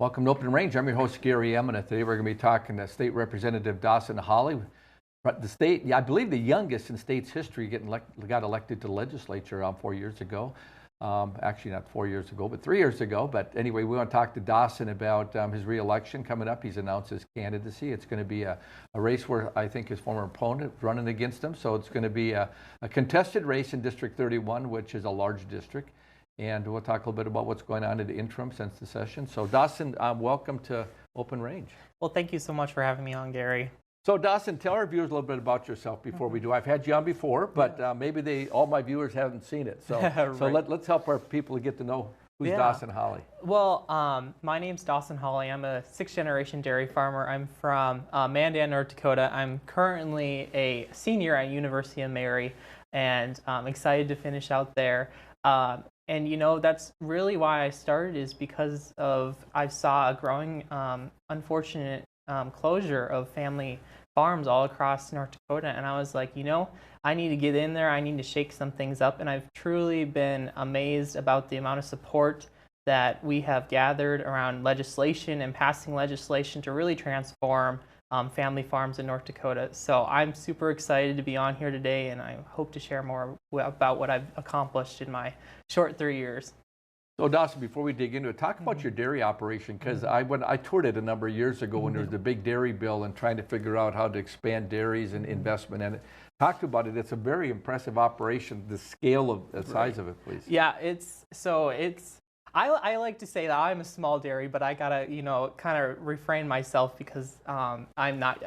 Welcome to Open Range. I'm your host, Gary Emineth. Today we're going to be talking to State Representative Dawson Holle. The state, I believe the youngest in state's history got elected to the legislature 4 years ago. Actually, not 4 years ago, but 3 years ago. But anyway, we want to talk to Dawson about his reelection coming up. He's announced his candidacy. It's going to be a race where I think his former opponent is running against him. So it's going to be a contested race in District 31, which is a large district. And we'll talk a little bit about what's going on in the interim since the session. So Dawson, welcome to Open Range. Well, thank you so much for having me on, Gary. So Dawson, tell our viewers a little bit about yourself before we do. I've had you on before, but maybe all my viewers haven't seen it. So, right. so let's help our people to get to know who's Dawson Holle. Well, my name's Dawson Holle. I'm a sixth-generation dairy farmer. I'm from Mandan, North Dakota. I'm currently a senior at University of Mary, and I'm excited to finish out there. And you know, that's really why I started, is because I saw a growing unfortunate closure of family farms all across North Dakota, and I was like, you know, I need to get in there. I need to shake some things up, and I've truly been amazed about the amount of support that we have gathered around legislation and passing legislation to really transform family farms in North Dakota. So I'm super excited to be on here today, and I hope to share more about what I've accomplished in my short 3 years. So Dawson, before we dig into it, talk about your dairy operation, because I toured it a number of years ago when there was the big dairy bill and trying to figure out how to expand dairies and investment in it. Talk about it. It's a very impressive operation, the scale of the size of it, please. Yeah, I like to say that I'm a small dairy, but I gotta, you know, kind of refrain myself because I'm not,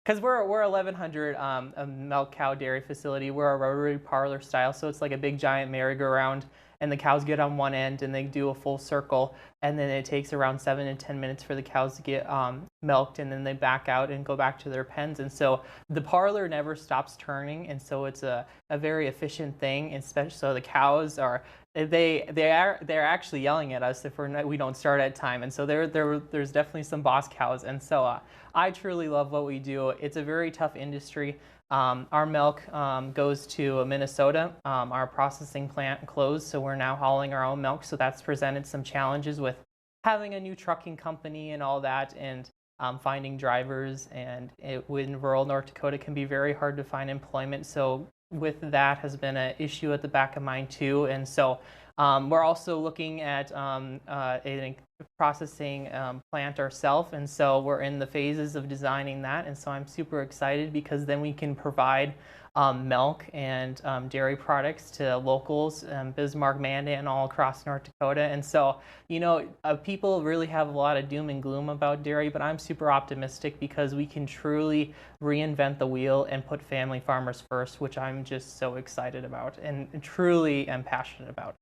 because we're 1,100 a milk cow dairy facility. We're a rotary parlor style, so it's like a big giant merry-go-round, and the cows get on one end and they do a full circle, and then it takes around 7 to 10 minutes for the cows to get milked, and then they back out and go back to their pens. And so the parlor never stops turning, and so it's a very efficient thing, especially so the cows are they're actually yelling at us if we don't start at time, and so there's definitely some boss cows. And so I truly love what we do. It's a very tough industry. Our milk goes to Minnesota. Our processing plant closed, so we're now hauling our own milk. So that's presented some challenges with having a new trucking company and all that, and finding drivers. And in rural North Dakota can be very hard to find employment. So with that has been an issue at the back of mind too. And so we're also looking at a processing plant ourselves, and so we're in the phases of designing that. And so I'm super excited because then we can provide milk and dairy products to locals, Bismarck, Mandan, all across North Dakota. And so, you know, people really have a lot of doom and gloom about dairy, but I'm super optimistic because we can truly reinvent the wheel and put family farmers first, which I'm just so excited about and truly am passionate about.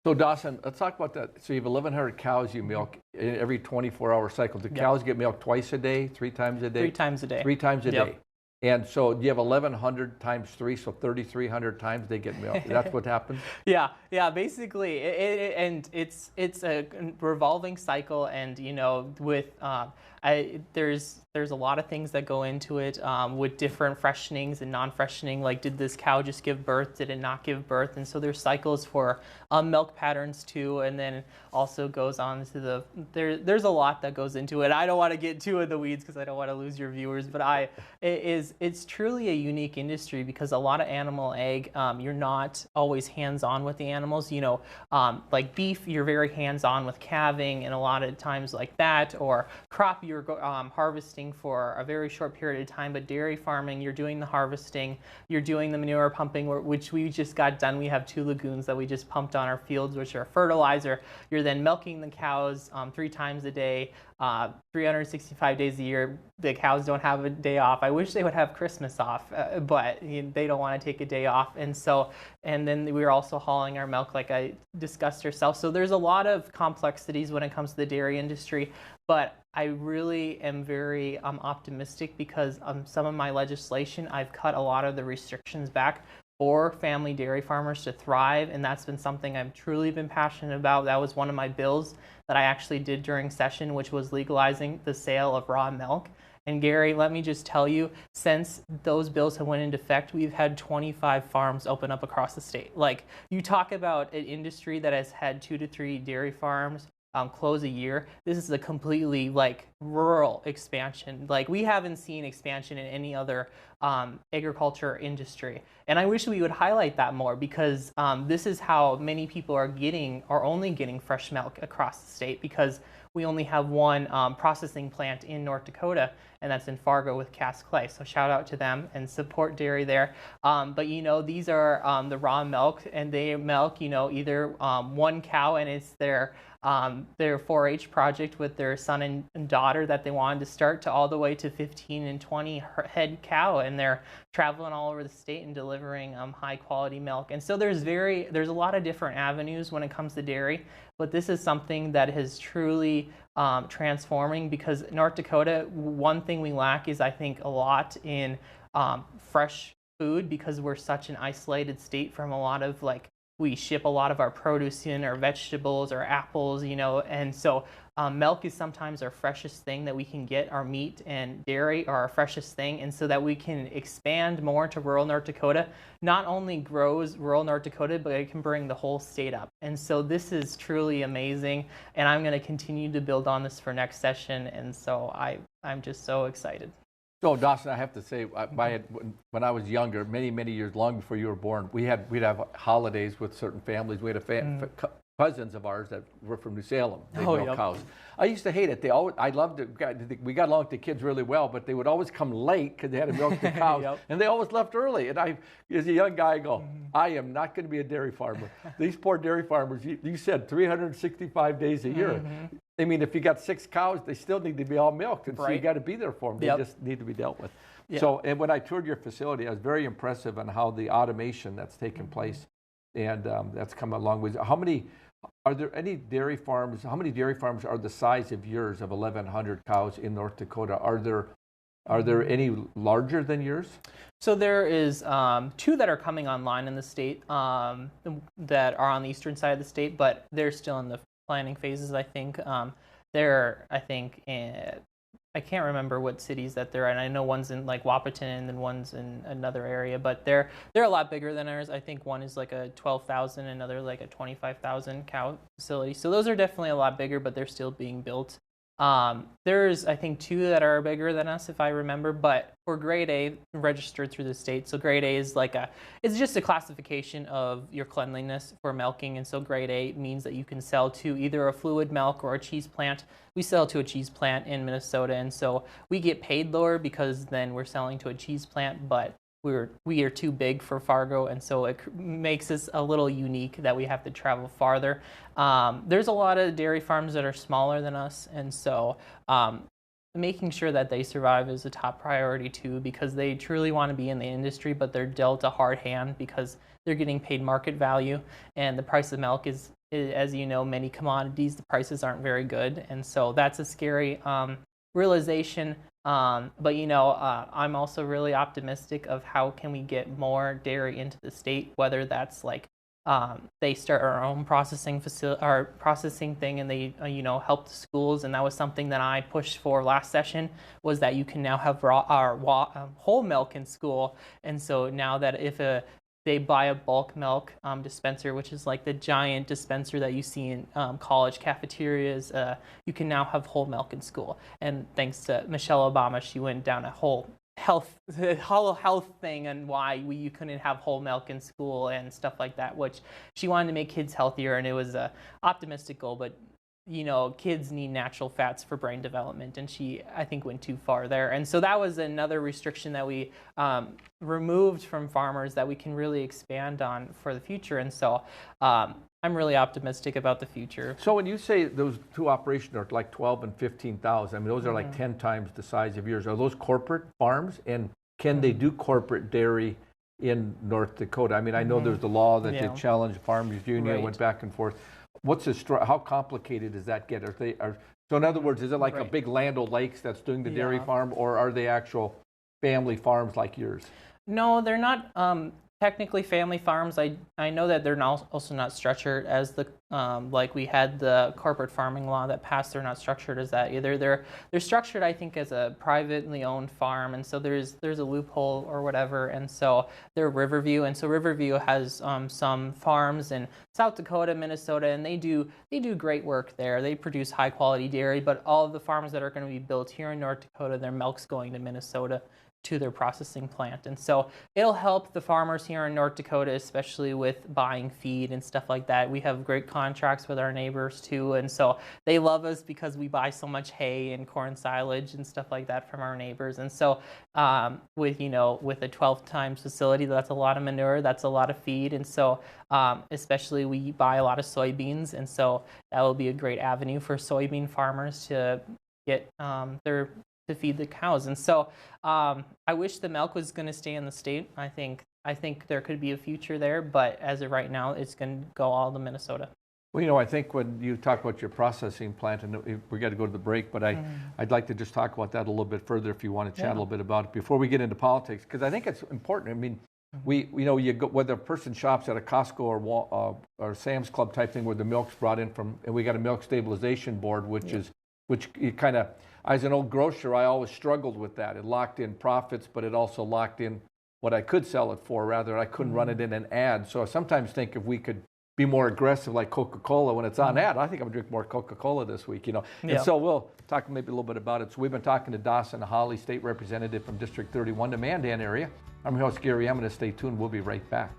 So Dawson, let's talk about that. So you have 1,100 cows you milk in every 24-hour cycle. Do cows get milked twice a day, 3 times a day? 3 times a day. 3 times a day. And so you have 1,100 times 3, so 3,300 times they get milked. That's what happens? Yeah, basically. It's a revolving cycle, and, you know, with there's a lot of things that go into it with different freshenings and non-freshening. Like, did this cow just give birth? Did it not give birth? And so there's cycles for milk patterns too, and then also goes on to there's a lot that goes into it. I don't want to get too in the weeds because I don't want to lose your viewers, but it's truly a unique industry because a lot of animal ag, you're not always hands-on with the animals. You know, like beef, you're very hands-on with calving, and a lot of times like that, or crop, you're harvesting for a very short period of time. But dairy farming, you're doing the harvesting, you're doing the manure pumping, which we just got done. We have 2 lagoons that we just pumped on our fields, which are fertilizer. You're then milking the cows 3 times a day, 365 days a year. The cows don't have a day off. I wish they would have Christmas off, but they don't want to take a day off. And then we're also hauling our milk, like I discussed herself. So there's a lot of complexities when it comes to the dairy industry, but I really am very optimistic because some of my legislation, I've cut a lot of the restrictions back for family dairy farmers to thrive, and that's been something I've truly been passionate about. That was one of my bills that I actually did during session, which was legalizing the sale of raw milk. And Gary, let me just tell you, since those bills have went into effect, we've had 25 farms open up across the state. Like, you talk about an industry that has had 2 to 3 dairy farms close a year. This is a completely like rural expansion. Like we haven't seen expansion in any other agriculture industry. And I wish we would highlight that more because this is how many people are only getting fresh milk across the state because we only have one processing plant in North Dakota, and that's in Fargo with Cass Clay. So shout out to them and support dairy there. But you know, these are the raw milk, and they milk, you know, either one cow, and it's their 4-H project with their son and daughter that they wanted to start, to all the way to 15 and 20 head cow, and they're traveling all over the state and delivering high quality milk. And so there's a lot of different avenues when it comes to dairy, but this is something that is truly transforming, because North Dakota, one thing we lack is, I think, a lot in fresh food, because we're such an isolated state from a lot of, like, we ship a lot of our produce in, our vegetables, our apples, you know, and so milk is sometimes our freshest thing that we can get. Our meat and dairy are our freshest thing, and so that we can expand more to rural North Dakota, not only grows rural North Dakota, but it can bring the whole state up. And so this is truly amazing, and I'm going to continue to build on this for next session, and so I'm just so excited. So Dawson, I have to say, when I was younger, many years, long before you were born, we'd have holidays with certain families. We had cousins of ours that were from New Salem. They milk cows. I used to hate it. I loved it. We got along with the kids really well, but they would always come late because they had to milk the cows, and they always left early. And I, as a young guy, I go, I am not going to be a dairy farmer. These poor dairy farmers. You said 365 days a year. I mean, if you got 6 cows, they still need to be all milked, and so you got to be there for them. They just need to be dealt with. So, and when I toured your facility, I was very impressive on how the automation that's taken place, and that's come a long ways. Are there any dairy farms? How many dairy farms are the size of yours, of 1,100 cows in North Dakota? Are there any larger than yours? So there is 2 that are coming online in the state that are on the eastern side of the state, but they're still in the planning phases. I think I can't remember what cities that they're in. I know one's in like Wahpeton and then one's in another area, but they're a lot bigger than ours. I think one is like a 12,000, another like a 25,000 cow facility. So those are definitely a lot bigger, but they're still being built. There's, I think, 2 that are bigger than us, if I remember, but for grade A, registered through the state. So grade A is it's just a classification of your cleanliness for milking. And so grade A means that you can sell to either a fluid milk or a cheese plant. We sell to a cheese plant in Minnesota. And so we get paid lower because then we're selling to a cheese plant, but we are too big for Fargo, and so it makes us a little unique that we have to travel farther. There's a lot of dairy farms that are smaller than us, and so making sure that they survive is a top priority too, because they truly want to be in the industry, but they're dealt a hard hand because they're getting paid market value, and the price of milk is, as you know, many commodities, the prices aren't very good, and so that's a scary realization. But you know, I'm also really optimistic of how can we get more dairy into the state, whether that's like they start our own processing facility, our processing thing, and they help the schools. And that was something that I pushed for last session, was that you can now have whole milk in school. And so now that if they buy a bulk milk dispenser, which is like the giant dispenser that you see in college cafeterias, you can now have whole milk in school. And thanks to Michelle Obama, she went down a whole health thing and why you couldn't have whole milk in school and stuff like that, which she wanted to make kids healthier, and it was a optimistic goal, but kids need natural fats for brain development, and she, I think, went too far there. And so that was another restriction that we removed from farmers that we can really expand on for the future. And so I'm really optimistic about the future. So when you say those 2 operations are like 12 and 15,000, I mean, those are like 10 times the size of yours. Are those corporate farms? And can they do corporate dairy in North Dakota? I mean, I know there's the law that they challenged Farmers Union, went back and forth. How complicated does that get? So in other words, is it like a big Land O'Lakes that's doing the dairy farm, or are they actual family farms like yours? No, they're not. technically family farms. I know that they're not, also not structured as the like we had the corporate farming law that passed. They're not structured as that either. They're structured, I think, as a privately owned farm, and so there's a loophole or whatever. And so they're Riverview, and so Riverview has some farms in South Dakota, Minnesota, and they do great work there. They produce high quality dairy, but all of the farms that are going to be built here in North Dakota, their milk's going to Minnesota to their processing plant. And so it'll help the farmers here in North Dakota, especially with buying feed and stuff like that. We have great contracts with our neighbors too, and so they love us because we buy so much hay and corn silage and stuff like that from our neighbors. And so with a 12 times facility, that's a lot of manure, that's a lot of feed. And so especially we buy a lot of soybeans, and so that will be a great avenue for soybean farmers to get to feed the cows. And so I wish the milk was going to stay in the state. I think there could be a future there, but as of right now, it's going to go all to Minnesota. Well, I think when you talk about your processing plant, and we got to go to the break, but I'd like to just talk about that a little bit further if you want to chat a little bit about it before we get into politics, because I think it's important. I mean, you go, whether a person shops at a Costco or Sam's Club type thing where the milk's brought in from, and we got a milk stabilization board, which you kind of, as an old grocer, I always struggled with that. It locked in profits, but it also locked in what I could sell it for. Rather, I couldn't run it in an ad. So I sometimes think if we could be more aggressive like Coca-Cola when it's on ad, I think I'm going to drink more Coca-Cola this week, And so we'll talk maybe a little bit about it. So we've been talking to Dawson Holle, State Representative from District 31, the Mandan area. I'm your host, Gary Emineth. Stay tuned. We'll be right back.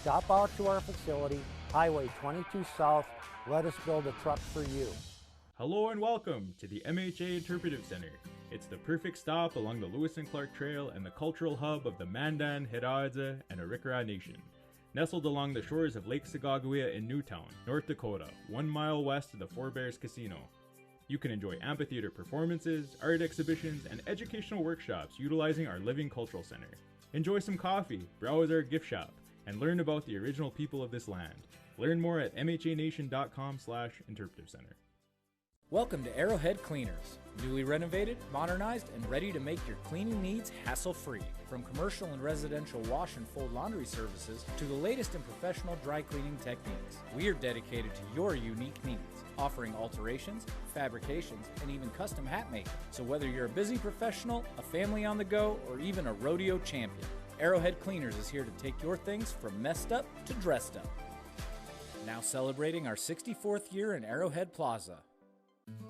Stop out to our facility, Highway 22 South. Let us build a truck for you. Hello and welcome to the MHA Interpretive Center. It's the perfect stop along the Lewis and Clark Trail and the cultural hub of the Mandan, Hidatsa, and Arikara Nation. Nestled along the shores of Lake Sagagawea in Newtown, North Dakota, 1 mile west of the Four Bears Casino. You can enjoy amphitheater performances, art exhibitions, and educational workshops utilizing our Living Cultural Center. Enjoy some coffee, browse our gift shop, and learn about the original people of this land. Learn more at mhanation.com/interpretive center. Welcome to Arrowhead Cleaners. Newly renovated, modernized, and ready to make your cleaning needs hassle-free. From commercial and residential wash and fold laundry services to the latest in professional dry cleaning techniques, we are dedicated to your unique needs, offering alterations, fabrications, and even custom hat making. So whether you're a busy professional, a family on the go, or even a rodeo champion, Arrowhead Cleaners is here to take your things from messed up to dressed up. Now celebrating our 64th year in Arrowhead Plaza.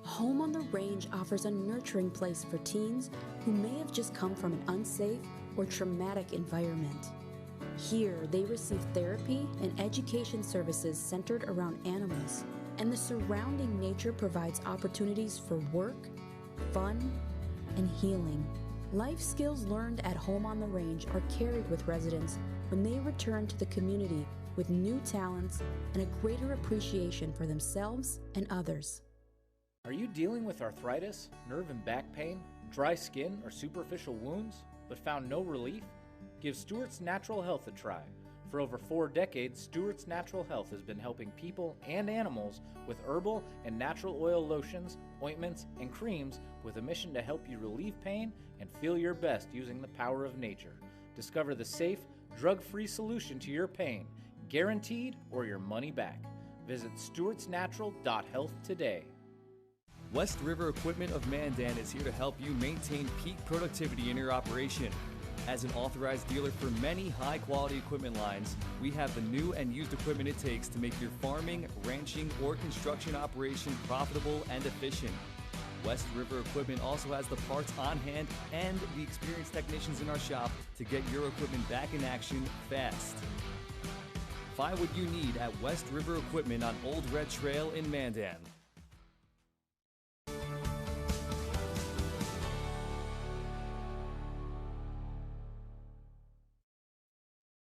Home on the Range offers a nurturing place for teens who may have just come from an unsafe or traumatic environment. Here, they receive therapy and education services centered around animals, and the surrounding nature provides opportunities for work, fun, and healing. Life skills learned at Home on the Range are carried with residents when they return to the community with new talents and a greater appreciation for themselves and others. Are you dealing with arthritis, nerve and back pain, dry skin, or superficial wounds, but found no relief? Give Stewart's Natural Health a try. For over 4 decades, Stewart's Natural Health has been helping people and animals with herbal and natural oil lotions, ointments, and creams with a mission to help you relieve pain and feel your best using the power of nature. Discover the safe, drug-free solution to your pain, guaranteed or your money back. Visit stewartsnatural.health today. West River Equipment of Mandan is here to help you maintain peak productivity in your operation. As an authorized dealer for many high-quality equipment lines, we have the new and used equipment it takes to make your farming, ranching, or construction operation profitable and efficient. West River Equipment also has the parts on hand and the experienced technicians in our shop to get your equipment back in action fast. Find what you need at West River Equipment on Old Red Trail in Mandan.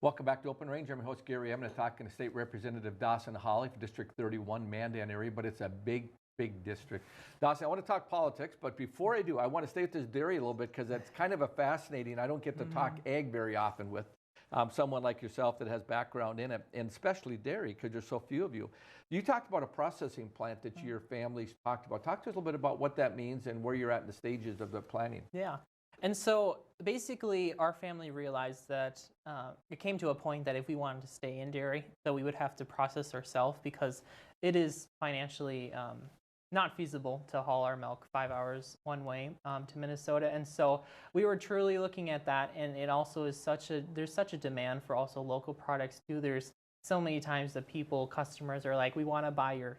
Welcome back to Open Range. I'm your host, Gary Emineth, talking to State Representative Dawson Holle for District 31, Mandan area, but it's a big district. Dawson, I want to talk politics, but before I do, I want to stay with this dairy a little bit because that's kind of a fascinating, I don't get to talk ag very often with someone like yourself that has background in it, and especially dairy because there's so few of you. You talked about a processing plant that your family's talked about. Talk to us a little bit about what that means and where you're at in the stages of the planning. Yeah. And so basically our family realized that it came to a point that if we wanted to stay in dairy, that we would have to process ourselves because it is financially not feasible to haul our milk 5 hours one way to Minnesota. And so we were truly looking at that, and it also is there's such a demand for also local products too. There's so many times that customers are like, we want to buy your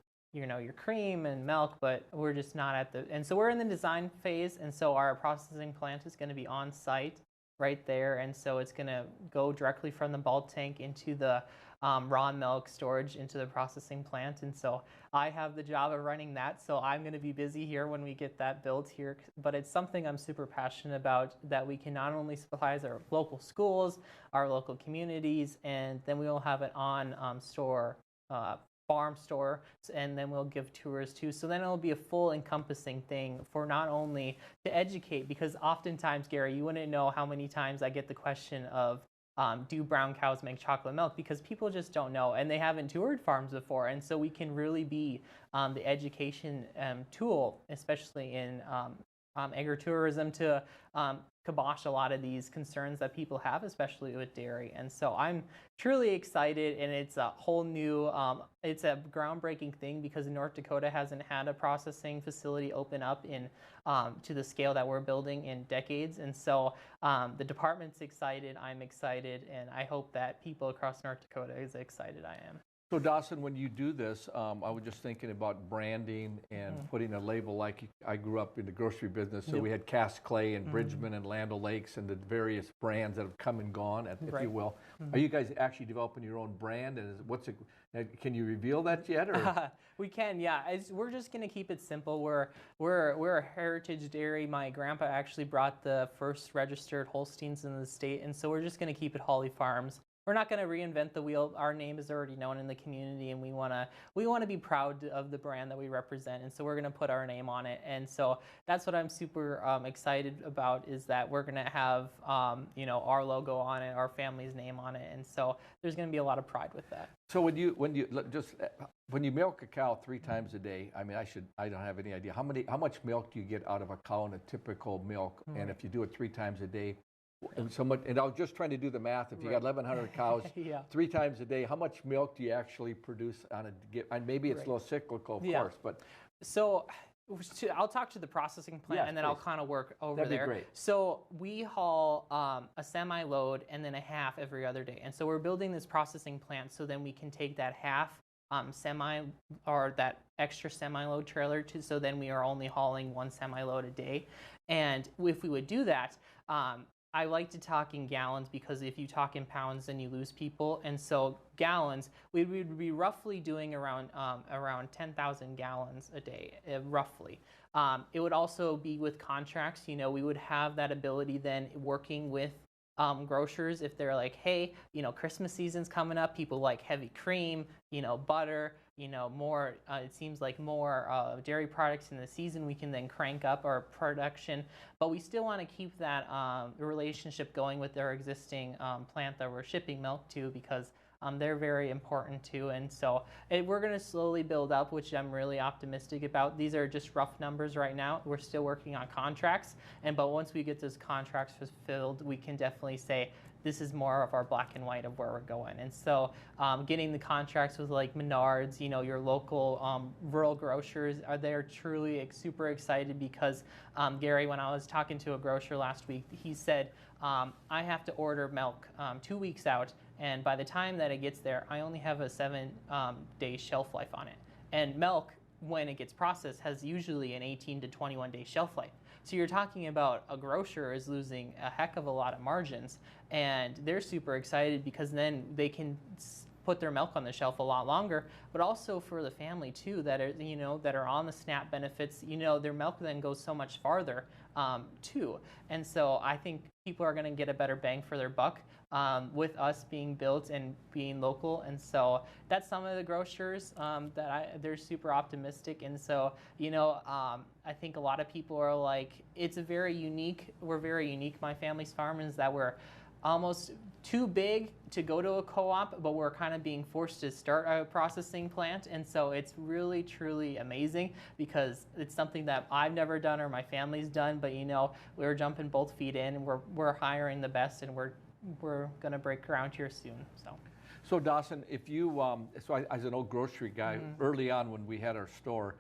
cream and milk, but we're just not and so we're in the design phase, and so our processing plant is going to be on site right there, and so it's going to go directly from the bulk tank into the raw milk storage into the processing plant. And so I have the job of running that, so I'm going to be busy here when we get that built here, but it's something I'm super passionate about, that we can not only supply our local schools, our local communities, and then we will have it on farm store, and then we'll give tours too. So then it'll be a full encompassing thing for not only to educate, because oftentimes, Gary, you wouldn't know how many times I get the question of, do brown cows make chocolate milk? Because people just don't know, and they haven't toured farms before. And so we can really be the education tool, especially in agritourism, to kibosh a lot of these concerns that people have, especially with dairy. And so I'm truly excited, and it's a whole new, it's a groundbreaking thing because North Dakota hasn't had a processing facility open up to the scale that we're building in decades. And so the department's excited, I'm excited, and I hope that people across North Dakota is excited I am. So Dawson, when you do this, I was just thinking about branding and putting a label. Like I grew up in the grocery business, so we had Cass Clay and Bridgman and Land O'Lakes and the various brands that have come and gone, if you will. Are you guys actually developing your own brand? And can you reveal that yet? Or? We can, yeah. We're just going to keep it simple. We're a heritage dairy. My grandpa actually brought the first registered Holsteins in the state, and so we're just going to keep it Holle Farms. We're not going to reinvent the wheel. Our name is already known in the community, and we want to be proud of the brand that we represent, and so we're going to put our name on it. And so that's what I'm super excited about, is that we're going to have our logo on it, our family's name on it, and so there's going to be a lot of pride with that. So when you milk a cow 3 times a day, I mean, I don't have any idea how much milk do you get out of a cow in a typical milk, and if you do it 3 times a day. And I was just trying to do the math. If you got 1,100 cows 3 times a day, how much milk do you actually produce on a? And maybe it's a little cyclical, of course, but so I'll talk to the processing plant, and then I'll kind of work over there. That'd be great. So we haul a semi-load and then a half every other day, and so we're building this processing plant so then we can take that half semi or that extra semi-load trailer so then we are only hauling 1 semi-load a day. And if we would do that, I like to talk in gallons, because if you talk in pounds, then you lose people. And so gallons, we would be roughly doing around 10,000 gallons a day, roughly. It would also be with contracts. We would have that ability then working with grocers if they're like, hey, Christmas season's coming up. People like heavy cream, butter, more, it seems like more dairy products in the season. We can then crank up our production, but we still want to keep that relationship going with our existing plant that we're shipping milk to, because they're very important too. And so we're going to slowly build up, which I'm really optimistic about. These are just rough numbers right now. We're still working on contracts, but once we get those contracts fulfilled, we can definitely say this is more of our black and white of where we're going. And so getting the contracts with like Menards, your local rural grocers, they're truly super excited, because Gary, when I was talking to a grocer last week, he said, I have to order milk 2 weeks out, and by the time that it gets there, I only have a 7-day shelf life on it. And milk, when it gets processed, has usually an 18 to 21 day shelf life. So you're talking about a grocer is losing a heck of a lot of margins, and they're super excited because then they can put their milk on the shelf a lot longer, but also for the family too that are on the SNAP benefits, their milk then goes so much farther too. And so I think people are going to get a better bang for their buck with us being built and being local. And so that's some of the grocers they're super optimistic. And so, I think a lot of people are like, we're very unique, my family's farm, is that we're almost too big to go to a co-op, but we're kind of being forced to start a processing plant. And so it's really, truly amazing because it's something that I've never done or my family's done, but we're jumping both feet in, and we're hiring the best, and we're going to break ground here soon. So Dawson, if you, as an old grocery guy, early on when we had our store,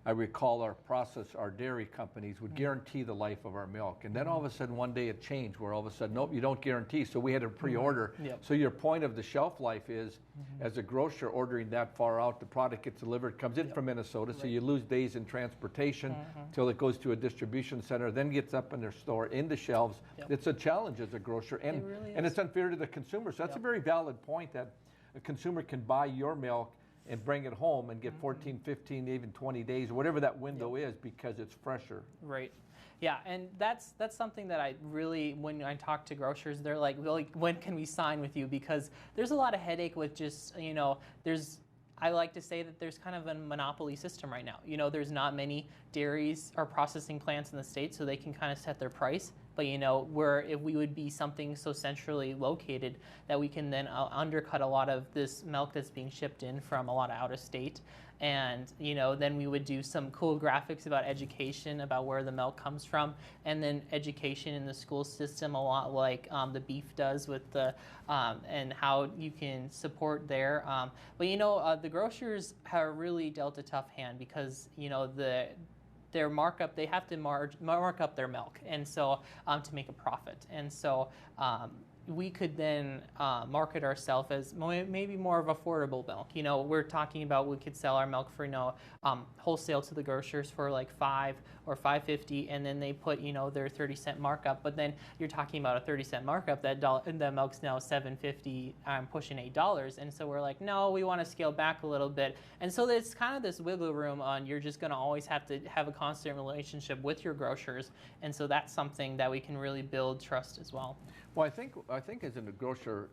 I recall our dairy companies would guarantee the life of our milk. And then all of a sudden one day it changed where all of a sudden, nope, you don't guarantee. So we had to pre-order. Yep. So your point of the shelf life is, as a grocer ordering that far out, the product gets delivered, comes in from Minnesota, so you lose days in transportation till it goes to a distribution center, then gets up in their store, in the shelves. Yep. It's a challenge as a grocer, and, It really and is. it's unfair to the consumer. So that's a very valid point, that a consumer can buy your milk and bring it home and get 14, 15, even 20 days, whatever that window is, because it's fresher. Right. Yeah, and that's something that I really, when I talk to grocers, they're like, well, when can we sign with you? Because there's a lot of headache with just, I like to say that there's kind of a monopoly system right now. There's not many dairies or processing plants in the state, so they can kind of set their price. But if we would be something so centrally located that we can then undercut a lot of this milk that's being shipped in from a lot of out of state, and then we would do some cool graphics about education, about where the milk comes from, and then education in the school system, a lot like the beef does with the and how you can support there. But the grocers have really dealt a tough hand because their markup, they have to mark up their milk, and so to make a profit. And so we could then market ourselves as maybe more of affordable milk. We're talking about we could sell our milk for wholesale to the grocers for like $5 or $5.50, and then they put their 30-cent markup. But then you're talking about a 30-cent markup. That milk's now $7.50, pushing $8, and so we're like, no, we want to scale back a little bit. And so there's kind of this wiggle room on, you're just going to always have to have a constant relationship with your grocers, and so that's something that we can really build trust as well. Well, I think as a grocer,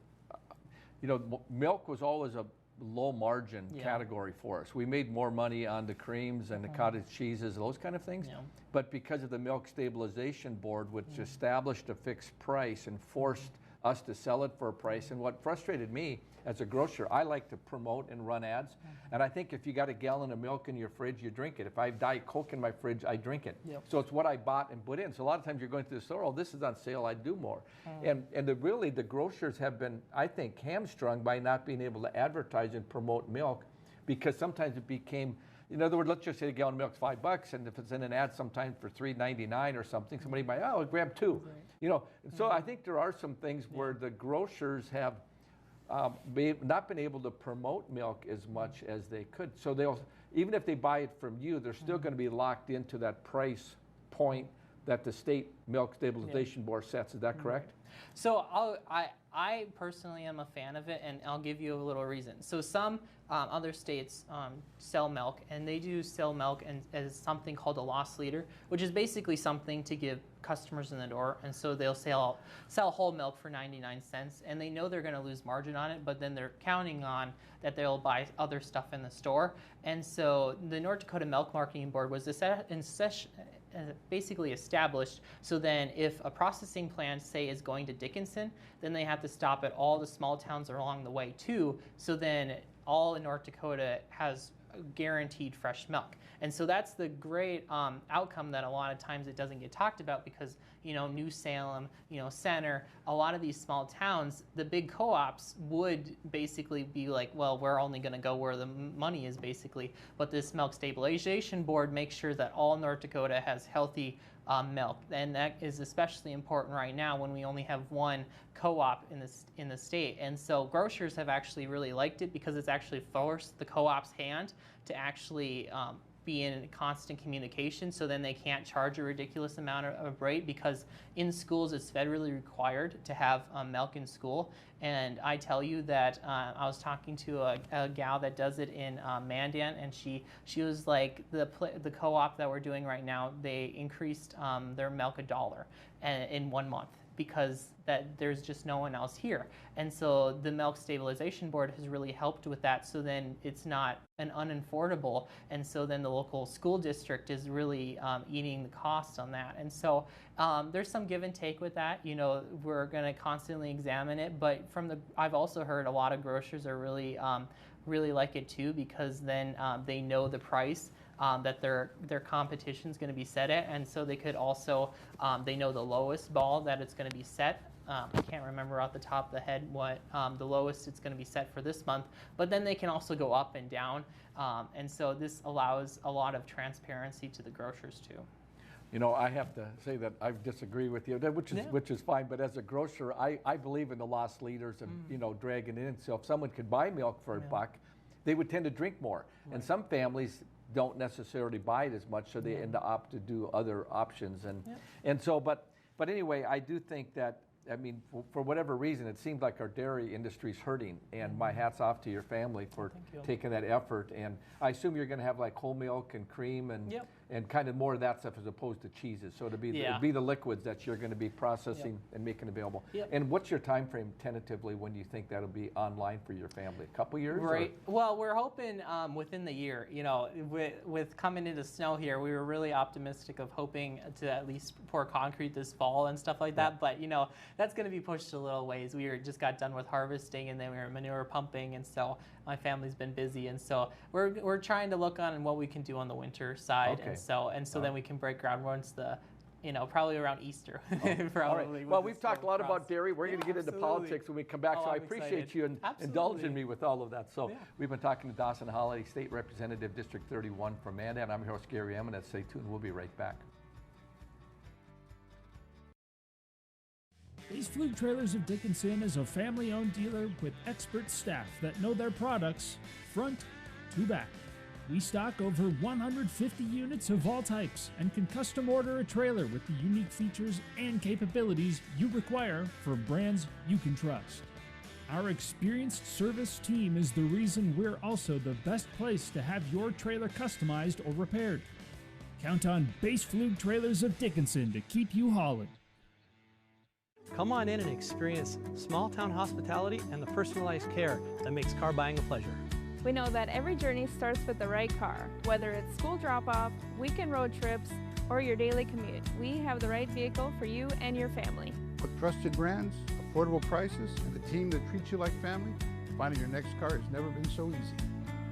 milk was always a low margin category for us. We made more money on the creams and the cottage cheeses, those kind of things. Yeah. But because of the Milk Stabilization Board, which established a fixed price and forced us to sell it for a price. And what frustrated me as a grocer, I like to promote and run ads. And I think if you got a gallon of milk in your fridge, you drink it. If I have Diet Coke in my fridge, I drink it. Yep. So it's what I bought and put in. So a lot of times you're going to the store, oh, this is on sale, I'd do more. And the grocers have been, I think, hamstrung by not being able to advertise and promote milk, because sometimes it became, in other words, let's just say a gallon of milk's $5, and if it's in an ad sometimes for $3.99 or something, somebody might, oh, grab two. Right. So I think there are some things where the grocers have not been able to promote milk as much as they could. So they'll, even if they buy it from you, they're still going to be locked into that price point that the State Milk Stabilization Board sets. Is that correct? So I personally am a fan of it, and I'll give you a little reason. So some other states sell milk, and they do sell milk as something called a loss leader, which is basically something to give customers in the door. And so they'll sell whole milk for 99 cents, and they know they're going to lose margin on it, but then they're counting on that they'll buy other stuff in the store. And so the North Dakota Milk Marketing Board was basically established, so then if a processing plant, say, is going to Dickinson, then they have to stop at all the small towns along the way too, so then all in North Dakota has guaranteed fresh milk. And so that's the great outcome that a lot of times it doesn't get talked about, because New Salem, Center, a lot of these small towns, the big co-ops would basically be like, well, we're only going to go where the money is, basically. But this Milk Stabilization Board makes sure that all North Dakota has healthy milk, and that is especially important right now when we only have one co-op in the state. And so grocers have actually really liked it, because it's actually forced the co-op's hand to actually be in constant communication, so then they can't charge a ridiculous amount of rate, because in schools it's federally required to have milk in school. And I tell you that I was talking to a gal that does it in Mandan, and she was like, the co-op that we're doing right now, they increased their milk $1 in 1 month. because that there's just no one else here. And so the Milk Stabilization Board has really helped with that, so then it's not an unaffordable, and so then the local school district is really eating the cost on that. And so there's some give and take with that. You know, we're going to constantly examine it, but I've also heard a lot of grocers are really really like it too, because then they know the price that their competition is going to be set at, and so they could also they know the lowest ball that it's going to be set. I can't remember off the top of the head what the lowest it's going to be set for this month, but then they can also go up and down, and so this allows a lot of transparency to the grocers too. You know, I have to say that I disagree with you, which is fine. But as a grocer, I believe in the loss leaders and you know, dragging it in. So if someone could buy milk for $1, they would tend to drink more. Right. And some families don't necessarily buy it as much, so they end up to do other options. And so, but anyway, I do think that, I mean, for whatever reason, it seems like our dairy industry is hurting, and my hat's off to your family for taking that effort. And I assume you're going to have like whole milk and cream and kind of more of that stuff as opposed to cheeses. So it'll be the liquids that you're going to be processing and making available. And what's your time frame tentatively when you think that'll be online for your family? A couple years? Right. Or? Well, we're hoping within the year. You know, with coming into snow here, we were really optimistic of hoping to at least pour concrete this fall and stuff like that. But you know, that's going to be pushed a little ways. We just got done with harvesting, and then we were manure pumping, and so my family's been busy, and so we're trying to look on what we can do on the winter side, and so then we can break ground once the, you know, probably around Easter. Probably. Well, we've talked a lot about dairy. We're going to get into politics when we come back, so I appreciate you indulging me with all of that. So we've been talking to Dawson Holle, State Representative, District 31 from Mandan. I'm your host, Gary Emineth. Stay tuned. We'll be right back. Base Flug Trailers of Dickinson is a family-owned dealer with expert staff that know their products front to back. We stock over 150 units of all types and can custom order a trailer with the unique features and capabilities you require for brands you can trust. Our experienced service team is the reason we're also the best place to have your trailer customized or repaired. Count on Base Flug Trailers of Dickinson to keep you hauling. Come on in and experience small-town hospitality and the personalized care that makes car buying a pleasure. We know that every journey starts with the right car. Whether it's school drop-off, weekend road trips, or your daily commute, we have the right vehicle for you and your family. With trusted brands, affordable prices, and a team that treats you like family, finding your next car has never been so easy.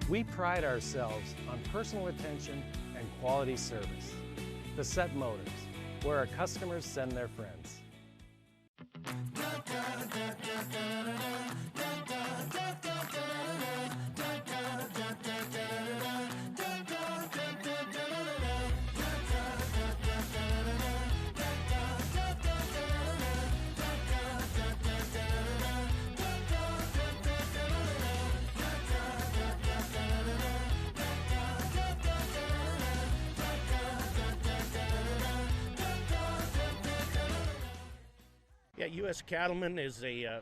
We pride ourselves on personal attention and quality service. Bassett Motors, where our customers send their friends. U.S. Cattlemen is a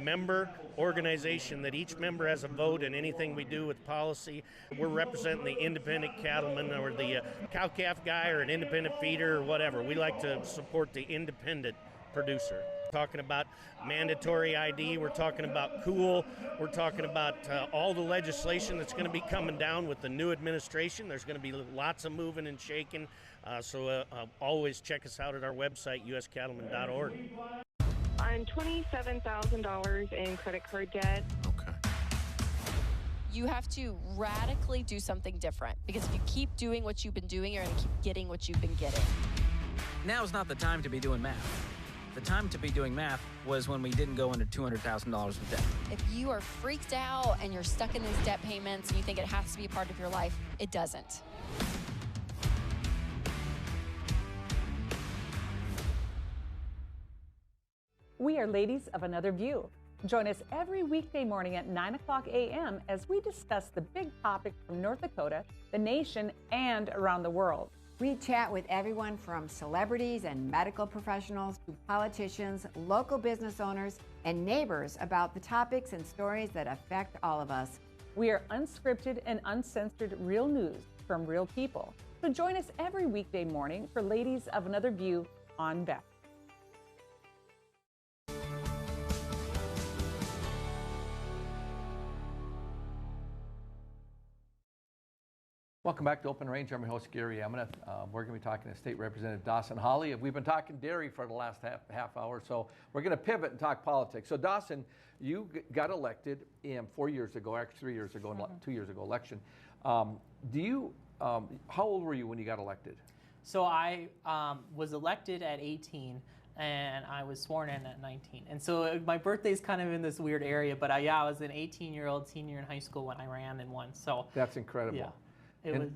member organization that each member has a vote in anything we do with policy. We're representing the independent cattleman or the cow-calf guy or an independent feeder or whatever. We like to support the independent producer. We're talking about mandatory ID. We're talking about cool. We're talking about all the legislation that's going to be coming down with the new administration. There's going to be lots of moving and shaking. So always check us out at our website, uscattleman.org. I'm $27,000 in credit card debt. Okay. You have to radically do something different, because if you keep doing what you've been doing, you're going to keep getting what you've been getting. Now's not the time to be doing math. The time to be doing math was when we didn't go into $200,000 of debt. If you are freaked out and you're stuck in these debt payments and you think it has to be a part of your life, it doesn't. We are Ladies of Another View. Join us every weekday morning at 9 o'clock a.m. as we discuss the big topics from North Dakota, the nation, and around the world. We chat with everyone from celebrities and medical professionals to politicians, local business owners, and neighbors about the topics and stories that affect all of us. We are unscripted and uncensored real news from real people. So join us every weekday morning for Ladies of Another View on Beck. Welcome back to Open Range. I'm your host, Gary Emineth. We're going to be talking to State Representative Dawson Holle. We've been talking dairy for the last half hour, so we're going to pivot and talk politics. So, Dawson, you got elected 4 years ago, actually 3 years ago, 2 years ago, election. How old were you when you got elected? So I was elected at 18. And I was sworn in at 19. And so my birthday's kind of in this weird area, but I was an 18-year-old senior in high school when I ran and won. So that's incredible. Yeah, it was.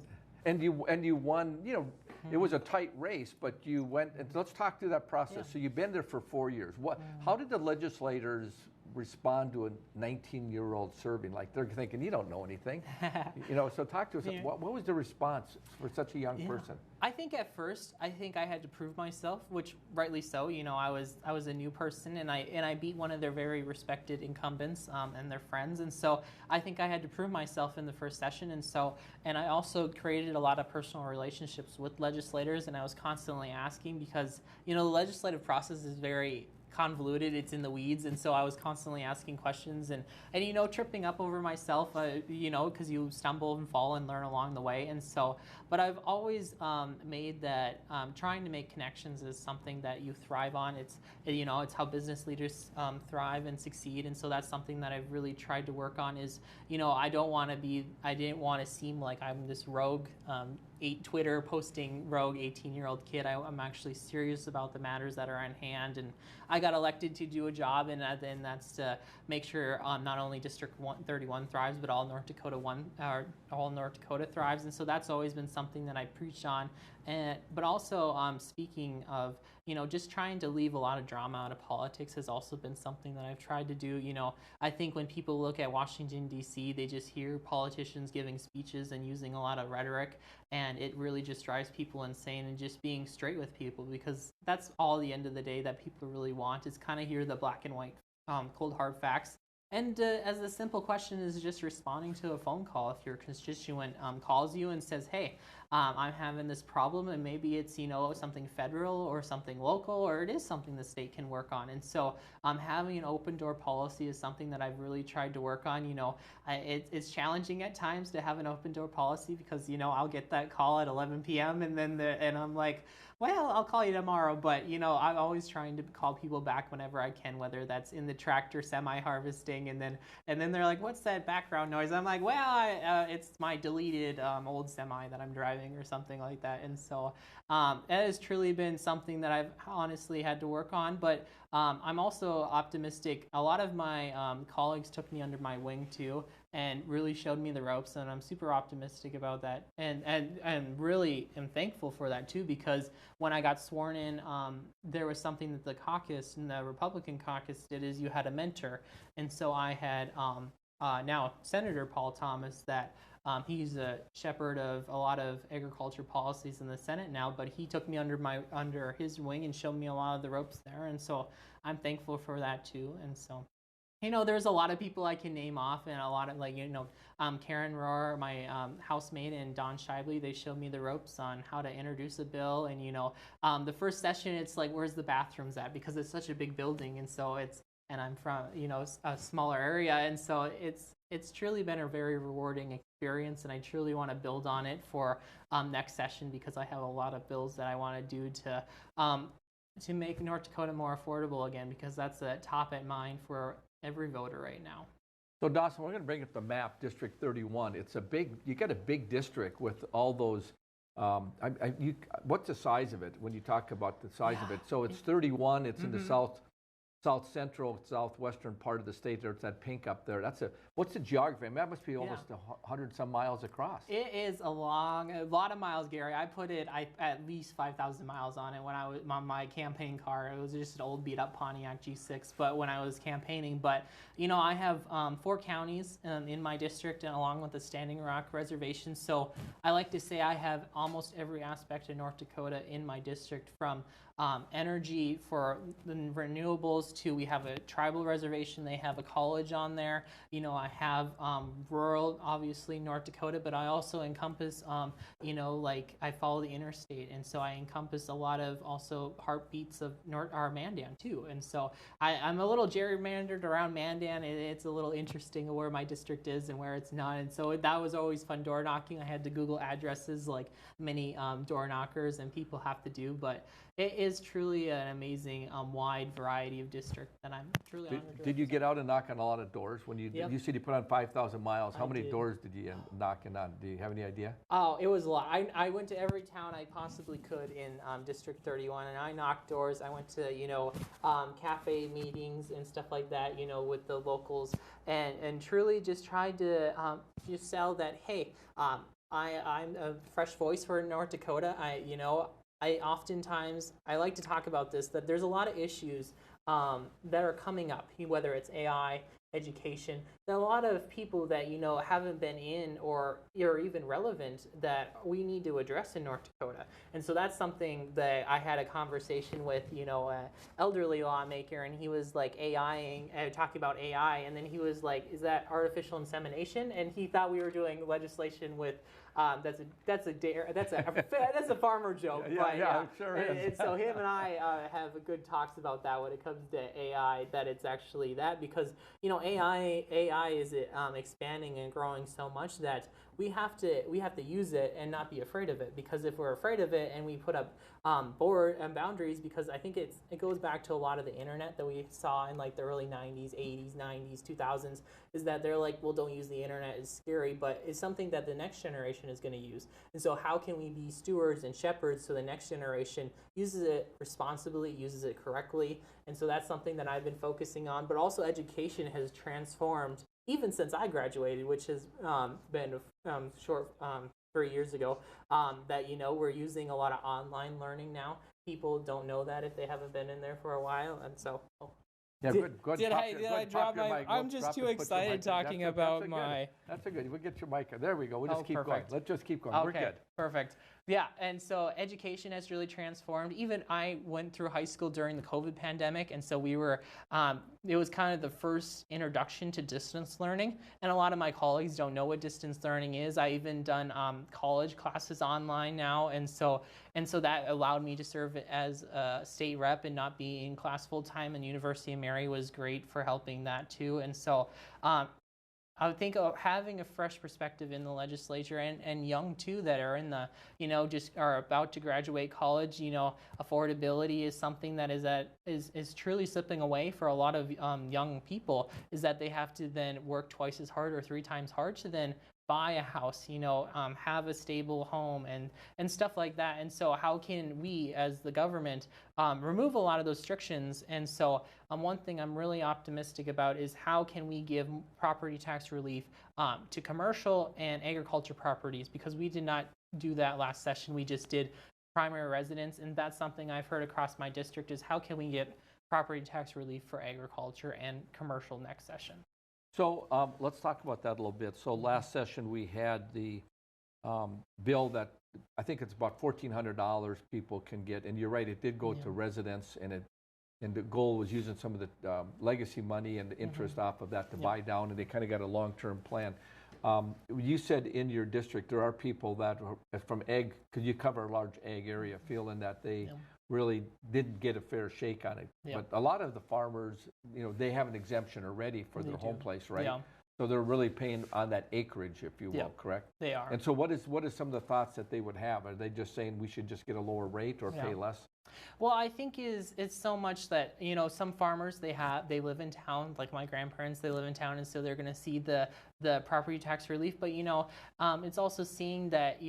And you won. You know, it was a tight race, but you went. And let's talk through that process. Yeah. So you've been there for 4 years. How did the legislators respond to a 19-year-old serving? Like, they're thinking, you don't know anything. So talk to us. Yeah. What was the response for such a young person? I think at first, I had to prove myself, which rightly so. I was a new person, and I beat one of their very respected incumbents and their friends, and so I think I had to prove myself in the first session, and I also created a lot of personal relationships with legislators, and I was constantly asking because the legislative process is very convoluted, it's in the weeds, and so I was constantly asking questions and tripping up over myself, because you stumble and fall and learn along the way, and so, but I've always made that trying to make connections is something that you thrive on. It's how business leaders thrive and succeed, and so that's something that I've really tried to work on is, I didn't want to seem like I'm this rogue, Twitter posting rogue 18-year-old kid. I'm actually serious about the matters that are on hand, and I got elected to do a job, and then that's to make sure not only District 31 thrives, but all North Dakota thrives, and so that's always been something that I preach on. But also speaking of just trying to leave a lot of drama out of politics has also been something that I've tried to do. I think when people look at Washington, D.C., they just hear politicians giving speeches and using a lot of rhetoric, and it really just drives people insane, and just being straight with people, because that's all at the end of the day that people really want is kind of hear the black and white, cold hard facts. And as a simple question is just responding to a phone call. If your constituent calls you and says, hey, I'm having this problem, and maybe it's something federal or something local, or it is something the state can work on. And so having an open door policy is something that I've really tried to work on. It's challenging at times to have an open door policy because I'll get that call at 11 p.m. and I'm like, well, I'll call you tomorrow. But I'm always trying to call people back whenever I can, whether that's in the tractor semi-harvesting, and then they're like, what's that background noise? I'm like, well, it's my deleted old semi that I'm driving or something like that. And so it has truly been something that I've honestly had to work on. But I'm also optimistic. A lot of my colleagues took me under my wing too and really showed me the ropes, and I'm super optimistic about that, and really am thankful for that too, because when I got sworn in, there was something that the caucus and the Republican caucus did is you had a mentor, and so I had now Senator Paul Thomas that he's a shepherd of a lot of agriculture policies in the Senate now, but he took me under his wing and showed me a lot of the ropes there, and so I'm thankful for that too. And so there's a lot of people I can name off, and a lot of Karen Rohr, my housemate, and Don Shibley, they showed me the ropes on how to introduce a bill. And the first session, it's like, where's the bathrooms at? Because it's such a big building, and so and I'm from a smaller area, and so it's truly been a very rewarding experience, and I truly want to build on it for next session, because I have a lot of bills that I want to do to make North Dakota more affordable again, because that's a top at mind for every voter right now. So Dawson, we're going to bring up the map, District 31. It's you got a big district with all those. What's the size of it when you talk about the size of it? So it's 31. It's in the south central, southwestern part of the state. There's that pink up there. What's the geography? I mean, that must be almost 100 some miles across. It is a lot of miles, Gary. I put at least 5,000 miles on it when I was on my campaign car. It was just an old beat up Pontiac G6, but when I was campaigning. But I have 4 counties in my district, and along with the Standing Rock Reservation. So I like to say I have almost every aspect of North Dakota in my district, from energy for the renewables to we have a tribal reservation. They have a college on there. I have rural, obviously North Dakota, but I also encompass, like I follow the interstate, and so I encompass a lot of also heartbeats of Mandan too. And so I'm a little gerrymandered around Mandan. It's a little interesting where my district is and where it's not. And so that was always fun door knocking. I had to Google addresses like many door knockers and people have to do, but it is truly an amazing wide variety of districts that I'm truly honored to Did you get out and knock on a lot of doors when you Yep. you said you put on 5,000 miles? How many did. doors did you end knocking on? Do you have any idea? Oh, it was a lot. I went to every town I possibly could in District 31, and I knocked doors. I went to, cafe meetings and stuff like that, with the locals, and truly just tried to just sell that, hey, I'm a fresh voice for North Dakota. I oftentimes, I like to talk about this, that there's a lot of issues that are coming up, whether it's AI, education, that a lot of people that, haven't been in or even relevant that we need to address in North Dakota. And so that's something that I had a conversation with, an elderly lawmaker, and he was like talking about AI, and then he was like, is that artificial insemination? And he thought we were doing legislation with that's a farmer joke. Yeah, it sure is. And so him and I have good talks about that when it comes to AI, that it's actually that, because AI is expanding and growing so much that we have to use it and not be afraid of it, because if we're afraid of it and we put up boundaries, because I think it goes back to a lot of the internet that we saw in like the early 90s, 80s, 90s, 2000s, is that they're like, well, don't use the internet, it's scary, but it's something that the next generation is going to use. And so how can we be stewards and shepherds so the next generation uses it responsibly, uses it correctly? And so that's something that I've been focusing on, but also education has transformed even since I graduated, which has been short 3 years ago, that we're using a lot of online learning now. People don't know that if they haven't been in there for a while, and so. Yeah, good. Did I drop my? I'm just too excited talking about my. That's a good. We'll get your mic. There we go. We'll just keep going. Let's just keep going. Okay, We're good. Perfect. Yeah, and so education has really transformed. Even I went through high school during the COVID pandemic, and so we were, it was kind of the first introduction to distance learning, and a lot of my colleagues don't know what distance learning is. I even done college classes online now, and so that allowed me to serve as a state rep and not be in class full time, and University of Mary was great for helping that too. And so I would think of having a fresh perspective in the legislature and young too that are in the, just are about to graduate college. Affordability is something that is truly slipping away for a lot of young people, is that they have to then work twice as hard or 3 times hard to then buy a house, have a stable home and stuff like that. And so how can we as the government remove a lot of those restrictions? And so one thing I'm really optimistic about is how can we give property tax relief to commercial and agriculture properties, because we did not do that last session. We just did primary residence, and that's something I've heard across my district, is how can we get property tax relief for agriculture and commercial next session. So let's talk about that a little bit. So last session we had the bill that I think it's about $1,400 people can get, and you're right, it did go to residents, and the goal was using some of the legacy money and the interest off of that to buy down, and they kind of got a long-term plan. You said in your district there are people that are from ag, because you cover a large ag area, feeling that they really didn't get a fair shake on it. But a lot of the farmers, they have an exemption already for their home place, right? Yeah. So they're really paying on that acreage, if you will, correct? They are. And so what is some of the thoughts that they would have? Are they just saying we should just get a lower rate or pay less? Well, I think it's so much that, some farmers, they live in town, like my grandparents, they live in town, and so they're going to see the property tax relief. But, it's also seeing that,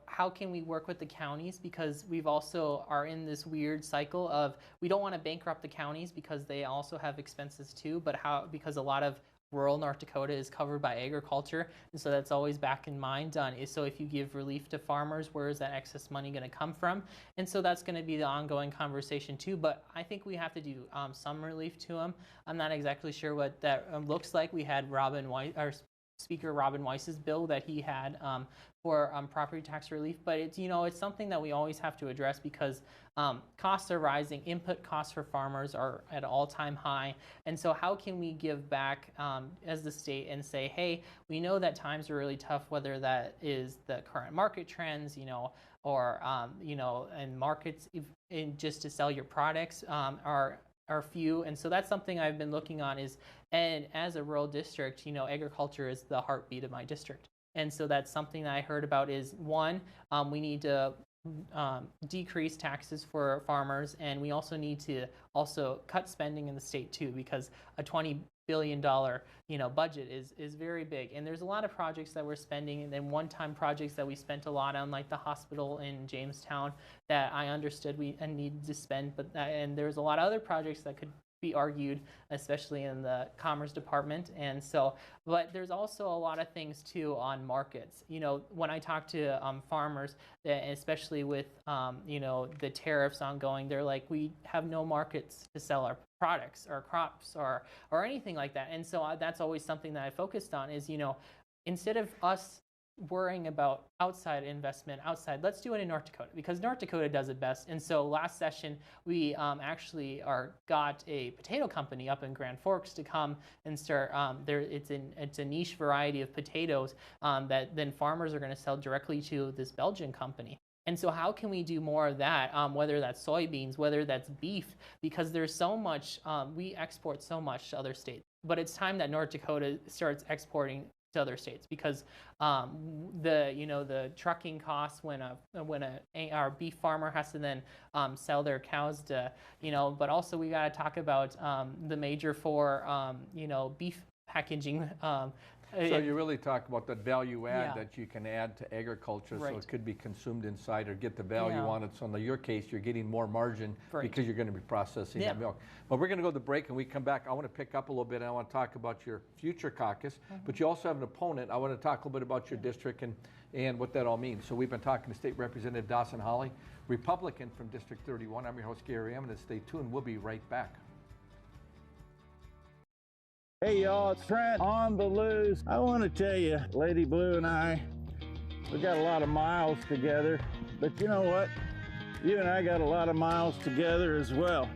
how can we work with the counties, because we've also are in this weird cycle of, we don't want to bankrupt the counties because they also have expenses too, but because a lot of rural North Dakota is covered by agriculture, and so that's always back in mind. So if you give relief to farmers, where is that excess money going to come from? And so that's going to be the ongoing conversation too. But I think we have to do some relief to them. I'm not exactly sure what that looks like. We had Speaker Robin Weiss's bill that he had for property tax relief. But it's, you know, it's something that we always have to address because costs are rising. Input costs for farmers are at an all-time high. And so how can we give back as the state and say, hey, we know that times are really tough, whether that is the current market trends, you know, or, you know, and markets just to sell your products are few. And so that's something I've been looking on is, and as a rural district, you know, agriculture is the heartbeat of my district. And so that's something that I heard about is one, we need to decrease taxes for farmers, and we also need to cut spending in the state too, because a $20 billion budget is very big, and there's a lot of projects that we're spending, and then one-time projects that we spent a lot on, like the hospital in Jamestown, that I understood we needed to spend, and there's a lot of other projects that could be argued, especially in the Commerce Department. And so, but there's also a lot of things too on markets. You know, when I talk to farmers, especially with the tariffs ongoing, they're like, we have no markets to sell our products or crops or anything like that. And so that's always something that I focused on is, you know, instead of us worrying about outside investment let's do it in North Dakota, because North Dakota does it best. And so last session we actually got a potato company up in Grand Forks to come and start it's a niche variety of potatoes that then farmers are going to sell directly to this Belgian company. And so how can we do more of that, whether that's soybeans, whether that's beef, because there's so much, we export so much to other states, but it's time that North Dakota starts exporting to other states, because the trucking costs when our beef farmer has to then sell their cows to, but also we got to talk about the major for beef packaging. So you really talk about that value add that you can add to agriculture, so it could be consumed inside or get the value on it. So in your case, you're getting more margin because you're going to be processing that milk. But we're going to go to the break, and we come back. I want to pick up a little bit, and I want to talk about your Future Caucus. But you also have an opponent. I want to talk a little bit about your district and what that all means. So we've been talking to State Representative Dawson Holle, Republican from District 31. I'm your host, Gary Emineth. Stay tuned. We'll be right back. Hey y'all, it's Trent on the loose. I want to tell you, Lady Blue and I, we got a lot of miles together, but you know what? You and I got a lot of miles together as well.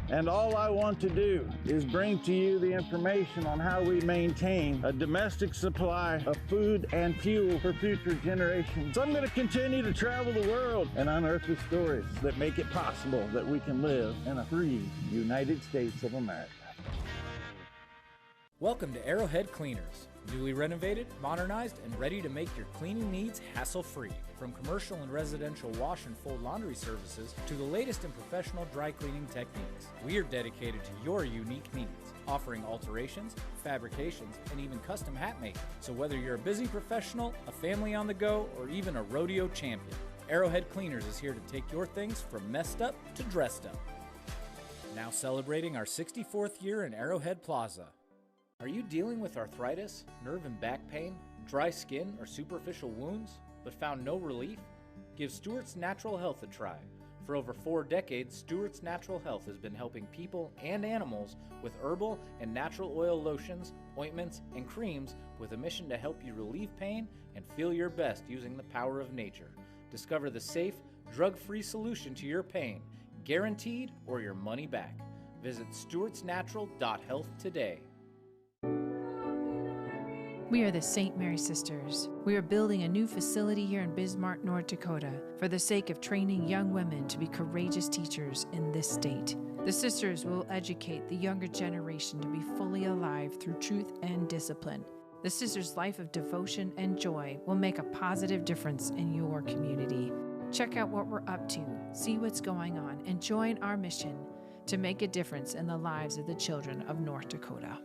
And all I want to do is bring to you the information on how we maintain a domestic supply of food and fuel for future generations. So I'm going to continue to travel the world and unearth the stories that make it possible that we can live in a free United States of America. Welcome to Arrowhead Cleaners. Newly renovated, modernized, and ready to make your cleaning needs hassle-free. From commercial and residential wash and fold laundry services to the latest in professional dry cleaning techniques, we are dedicated to your unique needs, offering alterations, fabrications, and even custom hat making. So whether you're a busy professional, a family on the go, or even a rodeo champion, Arrowhead Cleaners is here to take your things from messed up to dressed up. Now celebrating our 64th year in Arrowhead Plaza. Are you dealing with arthritis, nerve and back pain, dry skin, or superficial wounds, but found no relief? Give Stewart's Natural Health a try. For over 4 decades, Stewart's Natural Health has been helping people and animals with herbal and natural oil lotions, ointments, and creams with a mission to help you relieve pain and feel your best using the power of nature. Discover the safe, drug-free solution to your pain, guaranteed or your money back. Visit stewartsnatural.health today. We are the St. Mary Sisters. We are building a new facility here in Bismarck, North Dakota, for the sake of training young women to be courageous teachers in this state. The Sisters will educate the younger generation to be fully alive through truth and discipline. The Sisters' life of devotion and joy will make a positive difference in your community. Check out what we're up to, see what's going on, and join our mission to make a difference in the lives of the children of North Dakota.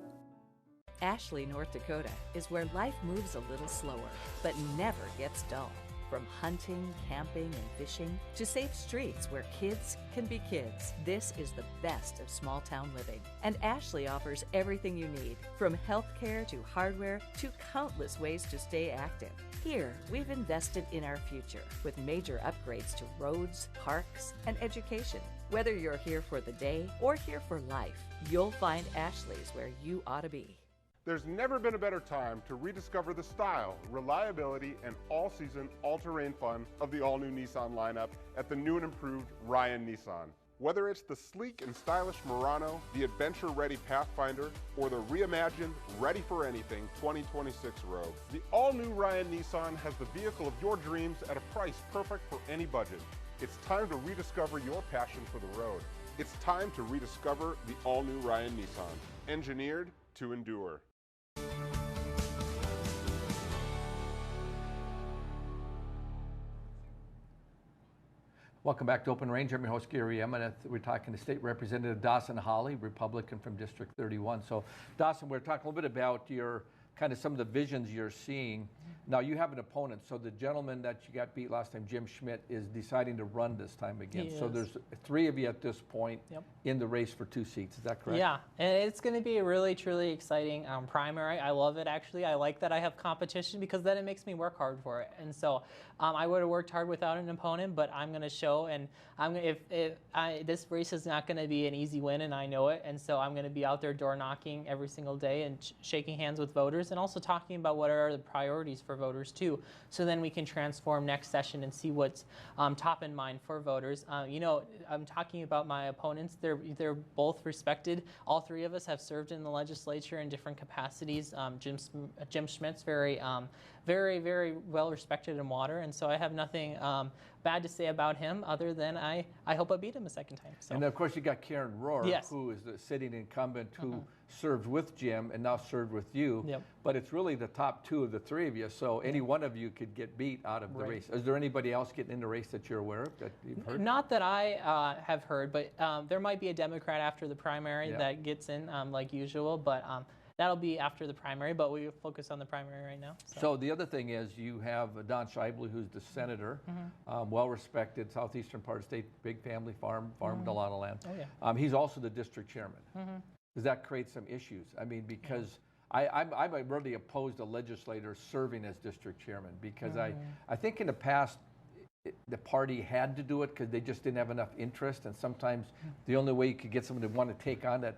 Ashley, North Dakota is where life moves a little slower, but never gets dull. From hunting, camping, and fishing to safe streets where kids can be kids, this is the best of small town living. And Ashley offers everything you need, from healthcare to hardware to countless ways to stay active. Here, we've invested in our future with major upgrades to roads, parks, and education. Whether you're here for the day or here for life, you'll find Ashley's where you ought to be. There's never been a better time to rediscover the style, reliability, and all-season, all-terrain fun of the all-new Nissan lineup at the new and improved Ryan Nissan. Whether it's the sleek and stylish Murano, the adventure-ready Pathfinder, or the reimagined, ready-for-anything 2026 Rogue, the all-new Ryan Nissan has the vehicle of your dreams at a price perfect for any budget. It's time to rediscover your passion for the road. It's time to rediscover the all-new Ryan Nissan, engineered to endure. Welcome back to Open Range. I'm your host, Gary Emineth. We're talking to State Representative Dawson Holle, Republican from District 31. So, Dawson, we're talking a little bit about your kind of some of the visions you're seeing. Now, you have an opponent. So the gentleman that you got beat last time, Jim Schmidt, is deciding to run this time again. So there's 3 of you at this point in the race for 2 seats. Is that correct? Yeah, and it's going to be a really, truly exciting primary. I love it, actually. I like that I have competition because then it makes me work hard for it. And so I would have worked hard without an opponent, but I'm going to show. And this race is not going to be an easy win, and I know it. And so I'm going to be out there door knocking every single day and shaking hands with voters, and also talking about what are the priorities for voters too, so then we can transform next session and see what's top in mind for voters. You know, I'm talking about my opponents. They're both respected. All 3 of us have served in the legislature in different capacities. Jim Schmidt's very, very well respected in water, and so I have nothing bad to say about him other than I hope I beat him a second time. So. And of course you got Karen Rohr, who is the sitting incumbent who served with Jim and now served with you. But it's really the top 2 of the 3 of you, so any one of you could get beat out of the race. Is there anybody else getting in the race that you're aware of that you've heard? Not that I have heard, but there might be a Democrat after the primary that gets in like usual, but that'll be after the primary, but we focus on the primary right now. So the other thing is you have Don Scheibele, who's the senator, well-respected, southeastern part of the state, big family farm, farmed a lot of land. He's also the district chairman. Does that create some issues? I mean, because I'm really opposed to legislators serving as district chairman, because I think in the past the party had to do it because they just didn't have enough interest, and sometimes the only way you could get someone to want to take on that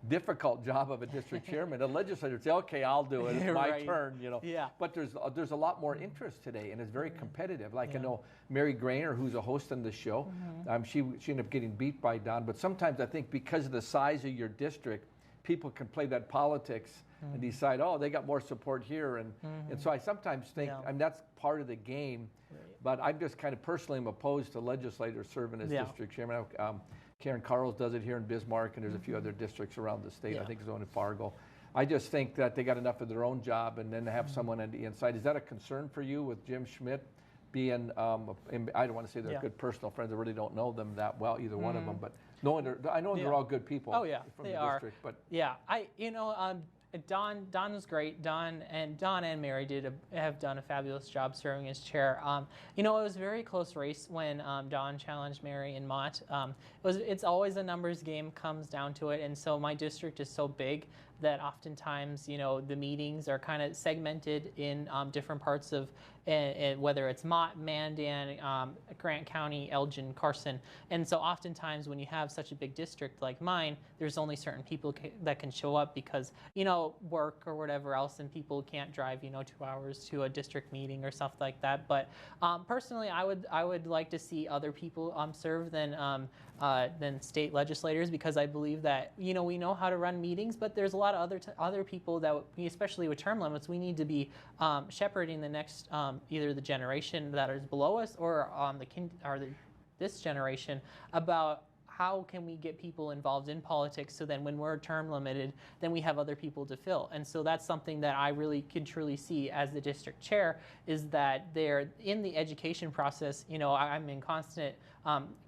difficult job of a district chairman, a legislator would say, okay, I'll do it, it's my turn, you know. But there's a lot more interest today, and it's very competitive. Like I know Mary Grainer, who's a host on the show, she ended up getting beat by Don, but sometimes I think because of the size of your district, people can play that politics and decide, oh, they got more support here, and so I sometimes think, I mean, that's part of the game, but I'm just kind of personally opposed to legislators serving as district chairman. Karen Carls does it here in Bismarck, and there's a few other districts around the state. I think there's one in Fargo. I just think that they got enough of their own job, and then to have someone on the inside. Is that a concern for you with Jim Schmidt being, I don't want to say they're good personal friends. I really don't know them that well, either one of them, but I know they're all good people from the district. But Don was great. Don and Mary have done a fabulous job serving as chair. You know, it was a very close race when Don challenged Mary and Mott. It's always a numbers game, comes down to it, and so my district is so big that oftentimes, you know, the meetings are kind of segmented in different parts of, whether it's Mott, Mandan, Grant County, Elgin, Carson. And so oftentimes when you have such a big district like mine, there's only certain people that can show up because, you know, work or whatever else, and people can't drive, you know, 2 hours to a district meeting or stuff like that. But personally, I would like to see other people serve than state legislators, because I believe that, you know, we know how to run meetings, but there's a lot of other people that, especially with term limits, we need to be shepherding the next either the generation that is below us or this generation about how can we get people involved in politics, so then when we're term limited, then we have other people to fill. And so that's something that I really can truly see as the district chair, is that they're in the education process. You know, I'm in constant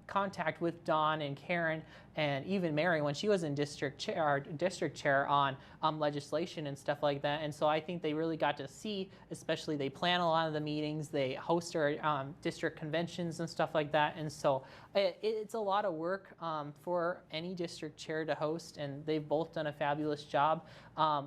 contact with Don and Karen and even Mary when she was in district chair on legislation and stuff like that. And so I think they really got to see, especially they plan a lot of the meetings, they host our district conventions and stuff like that. And so it's a lot of work for any district chair to host, and they've both done a fabulous job.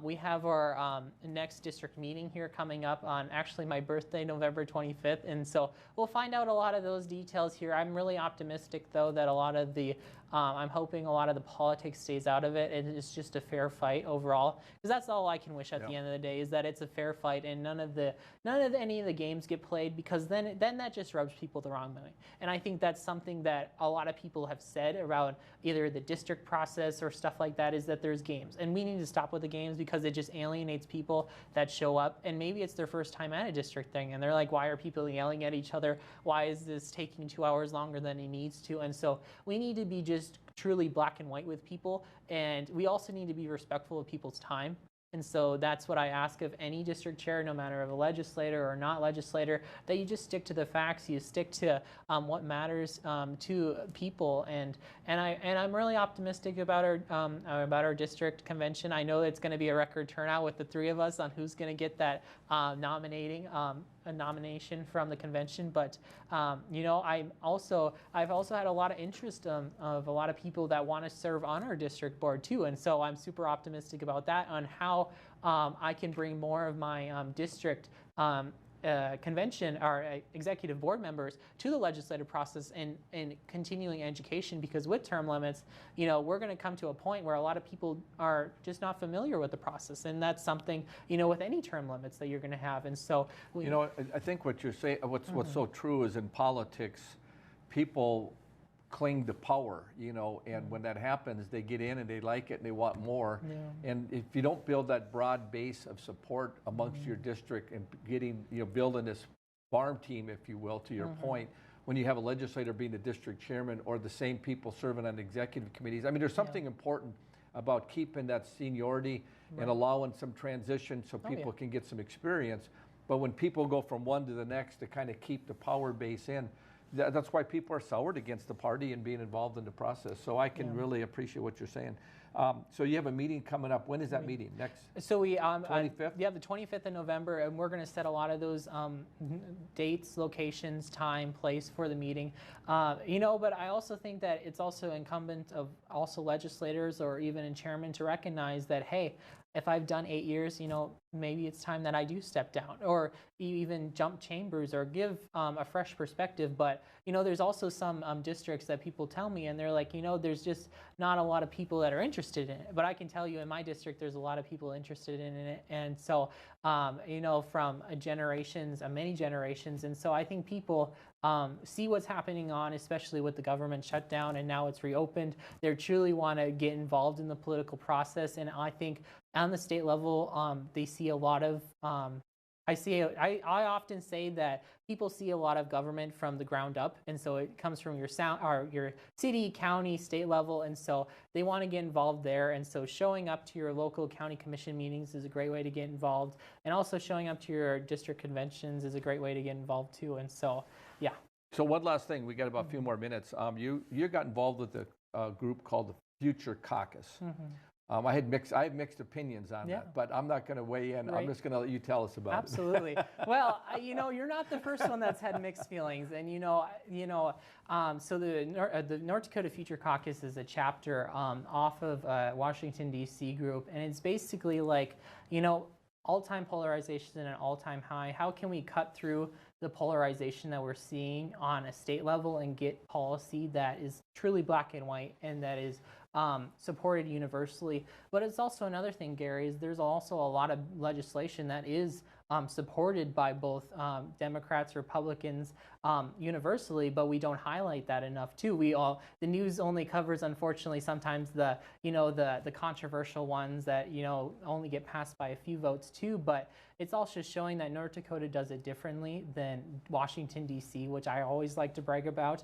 We have our next district meeting here coming up on actually my birthday, November 25th. And so we'll find out a lot of those details here. I'm really optimistic, though, that a lot of the, I'm hoping a lot of the politics stays out of it and it's just a fair fight overall, because that's all I can wish at the end of the day, is that it's a fair fight and none of any of the games get played, because then that just rubs people the wrong way. And I think that's something that a lot of people have said around either the district process or stuff like that, is that there's games, and we need to stop with the games because it just alienates people that show up, and maybe it's their first time at a district thing and they're like, why are people yelling at each other? Why is this taking 2 hours longer than it needs to? And so we need to be just truly black and white with people, and we also need to be respectful of people's time. And so that's what I ask of any district chair, no matter if a legislator or not legislator, that you just stick to the facts, you stick to what matters to people. And I'm really optimistic about our district convention. I know it's going to be a record turnout with the three of us on who's going to get that a nomination from the convention. But you know, I've also had a lot of interest of a lot of people that want to serve on our district board too, and so I'm super optimistic about that, on how I can bring more of my district convention or executive board members to the legislative process and continuing education, because with term limits, you know, we're going to come to a point where a lot of people are just not familiar with the process, and that's something, you know, with any term limits that you're going to have. And so you know, I think what you're saying, what's so true is, in politics, people cling to power, you know, and when that happens, they get in and they like it and they want more. And if you don't build that broad base of support amongst your district and getting, you know, building this farm team, if you will, to your point, when you have a legislator being the district chairman or the same people serving on executive committees, I mean, there's something important about keeping that seniority and allowing some transition so people can get some experience. But when people go from one to the next to kind of keep the power base in, that's why people are soured against the party and being involved in the process. So I can really appreciate what you're saying. So you have a meeting coming up. When is that meeting? Next? So we 25th? Yeah, the 25th of November, and we're going to set a lot of those dates, locations, time, place for the meeting. You know, but I also think that it's also incumbent of also legislators or even a chairman to recognize that, hey, if I've done 8 years, you know, maybe it's time that I do step down, or even jump chambers, or give a fresh perspective. But, you know, there's also some districts that people tell me, and they're like, you know, there's just not a lot of people that are interested in it. But I can tell you in my district, there's a lot of people interested in it. And so, you know, from generations, many generations. And so I think people see what's happening on, especially with the government shutdown, and now it's reopened. They truly want to get involved in the political process. And I think on the state level, they see a lot of, I often say that people see a lot of government from the ground up, and so it comes from your city, county, state level, and so they want to get involved there. And so showing up to your local county commission meetings is a great way to get involved, and also showing up to your district conventions is a great way to get involved too. And so, yeah. So one last thing, we got about a few more minutes. You got involved with a group called the Future Caucus. I have mixed opinions on that, but I'm not going to weigh in. I'm just going to let you tell us about Absolutely. it. Well, you know, you're not the first one that's had mixed feelings, and so the North Dakota Future Caucus is a chapter off of Washington D.C. group, and it's basically like, you know, all-time polarization at an all-time high. How can we cut through the polarization that we're seeing on a state level and get policy that is truly black and white and that is supported universally? But it's also another thing, Gary, is there's also a lot of legislation that is supported by both Democrats, Republicans universally, but we don't highlight that enough too. The news only covers, unfortunately, sometimes the controversial ones that, you know, only get passed by a few votes too. But it's also showing that North Dakota does it differently than Washington D.C., which I always like to brag about.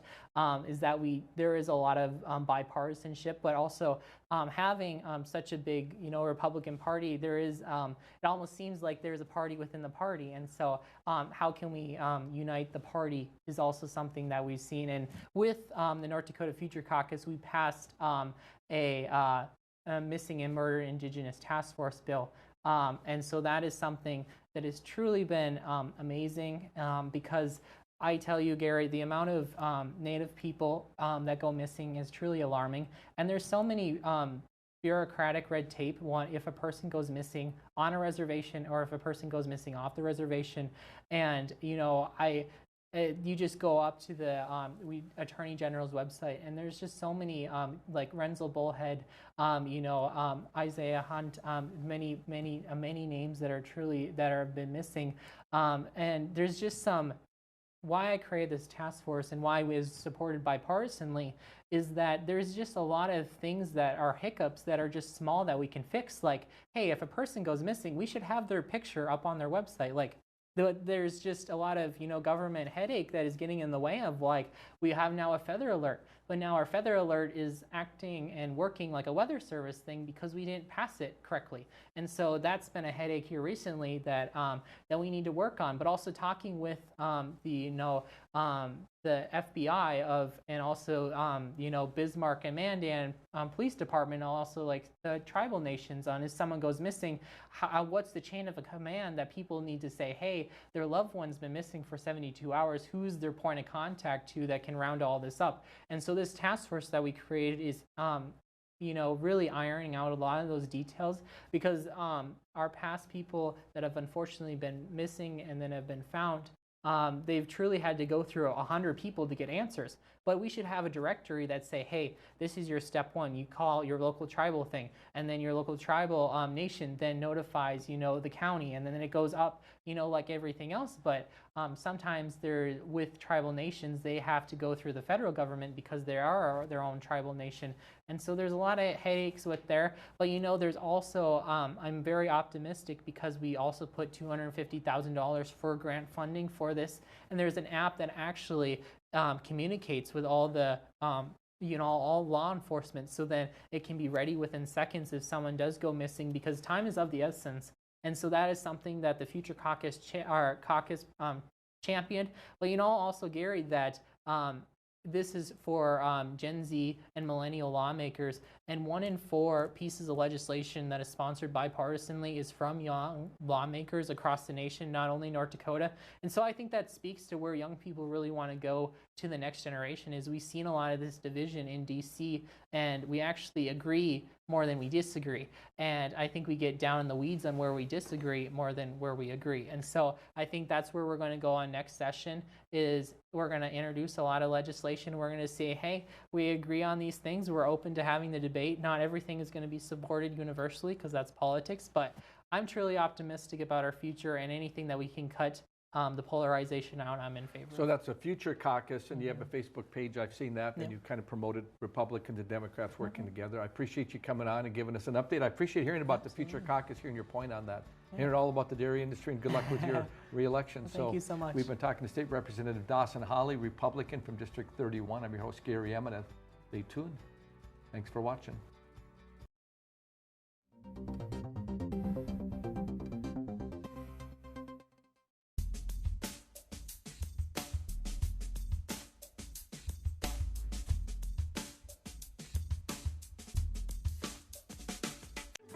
Is that there is a lot of bipartisanship, but also having such a big, you know, Republican Party, there is it almost seems like there's a party within the party. And so how can we unite the party is also something that we've seen. And with the North Dakota Future Caucus, we passed a missing and murdered Indigenous task force bill. And so that is something that has truly been amazing, because I tell you, Gary, the amount of Native people that go missing is truly alarming. And there's so many bureaucratic red tape. If a person goes missing on a reservation, or if a person goes missing off the reservation. And, you know, you just go up to the Attorney General's website, and there's just so many, like Renzel Bullhead, Isaiah Hunt, many names that have been missing, and there's just some. Why I created this task force and why it was supported bipartisanly is that there's just a lot of things that are hiccups that are just small that we can fix. Like, hey, if a person goes missing, we should have their picture up on their website. Like, there's just a lot of government headache that is getting in the way of, like, we have now a feather alert, but now our feather alert is acting and working like a weather service thing because we didn't pass it correctly. And so that's been a headache here recently that that we need to work on. But also talking with the FBI and also Bismarck and Mandan Police Department, and also like the tribal nations on if someone goes missing, what's the chain of a command that people need to say, hey, their loved one's been missing for 72 hours, who's their point of contact to that can round all this up? And so this task force that we created is really ironing out a lot of those details, because our past people that have unfortunately been missing and then have been found, they've truly had to go through 100 people to get answers. But we should have a directory that say, hey, this is your step one. You call your local tribal thing, and then your local tribal nation then notifies, the county, and then it goes up, like everything else. But sometimes with tribal nations, they have to go through the federal government because they are their own tribal nation. And so there's a lot of headaches with there. But there's also, I'm very optimistic because we also put $250,000 for grant funding for this. And there's an app that actually communicates with all the all law enforcement, so that it can be ready within seconds if someone does go missing, because time is of the essence. And so that is something that the Future Caucus championed. But also, Gary, that this is for Gen Z and millennial lawmakers, and 1 in 4 pieces of legislation that is sponsored bipartisanly is from young lawmakers across the nation, not only North Dakota. And so I think that speaks to where young people really want to go to the next generation. Is we've seen a lot of this division in DC, and we actually agree more than we disagree. And I think we get down in the weeds on where we disagree more than where we agree. And so I think that's where we're going to go on next session, is we're going to introduce a lot of legislation. We're going to say, hey, we agree on these things. We're open to having the debate. Not everything is going to be supported universally because that's politics, but I'm truly optimistic about our future, and anything that we can cut the polarization out, I'm in favor. So that's a Future Caucus, and you have a Facebook page. I've seen that, and you kind of promoted Republicans and Democrats working together. I appreciate you coming on and giving us an update. I appreciate hearing about the Future Caucus, hearing your point on that, hearing all about the dairy industry, and good luck with your re-election. Well, thank you so much. We've been talking to State Representative Dawson Holle, Republican from District 31. I'm your host, Gary Emineth. Stay tuned. Thanks for watching.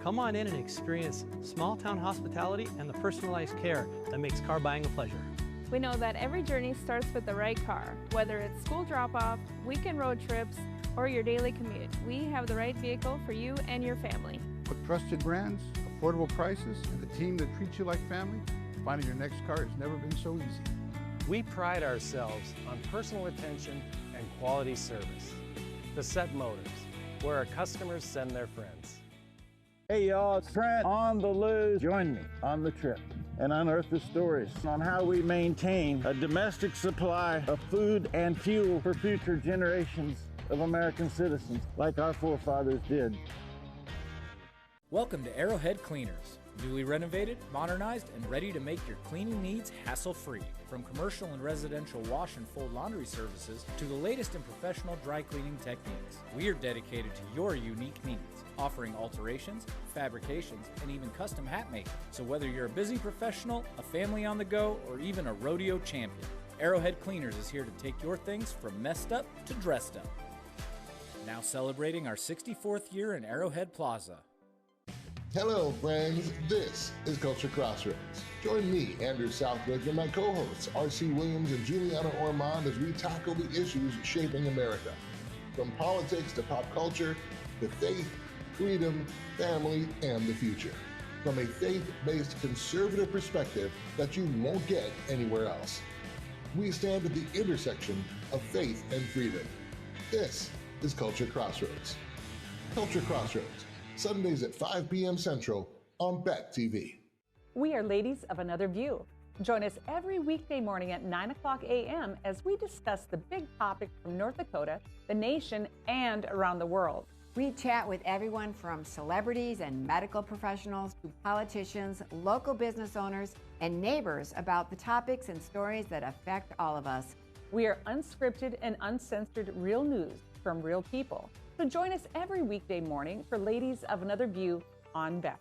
Come on in and experience small town hospitality and the personalized care that makes car buying a pleasure. We know that every journey starts with the right car. Whether it's school drop-off, weekend road trips, or your daily commute, we have the right vehicle for you and your family. With trusted brands, affordable prices, and a team that treats you like family, finding your next car has never been so easy. We pride ourselves on personal attention and quality service. The Set Motors, where our customers send their friends. Hey y'all, it's Trent on the loose. Join me on the trip and unearth the stories on how we maintain a domestic supply of food and fuel for future generations of American citizens like our forefathers did. Welcome to Arrowhead Cleaners. Newly renovated, modernized, and ready to make your cleaning needs hassle-free. From commercial and residential wash and fold laundry services to the latest in professional dry cleaning techniques, we are dedicated to your unique needs, offering alterations, fabrications, and even custom hat making. So whether you're a busy professional, a family on the go, or even a rodeo champion, Arrowhead Cleaners is here to take your things from messed up to dressed up. Now celebrating our 64th year in Arrowhead Plaza. Hello, friends. This is Culture Crossroads. Join me, Andrew Southbridge, and my co-hosts, R.C. Williams and Juliana Ormond, as we tackle the issues shaping America. From politics to pop culture, to faith, freedom, family, and the future. From a faith-based conservative perspective that you won't get anywhere else. we stand at the intersection of faith and freedom. This is Culture Crossroads. Culture Crossroads, Sundays at 5 p.m. Central on Beck TV. We are ladies of another view. Join us every weekday morning at 9 o'clock a.m. as we discuss the big topics from North Dakota, the nation, and around the world. We chat with everyone from celebrities and medical professionals to politicians, local business owners, and neighbors about the topics and stories that affect all of us. We are unscripted and uncensored real news from real people. So join us every weekday morning for Ladies of Another View on Beck.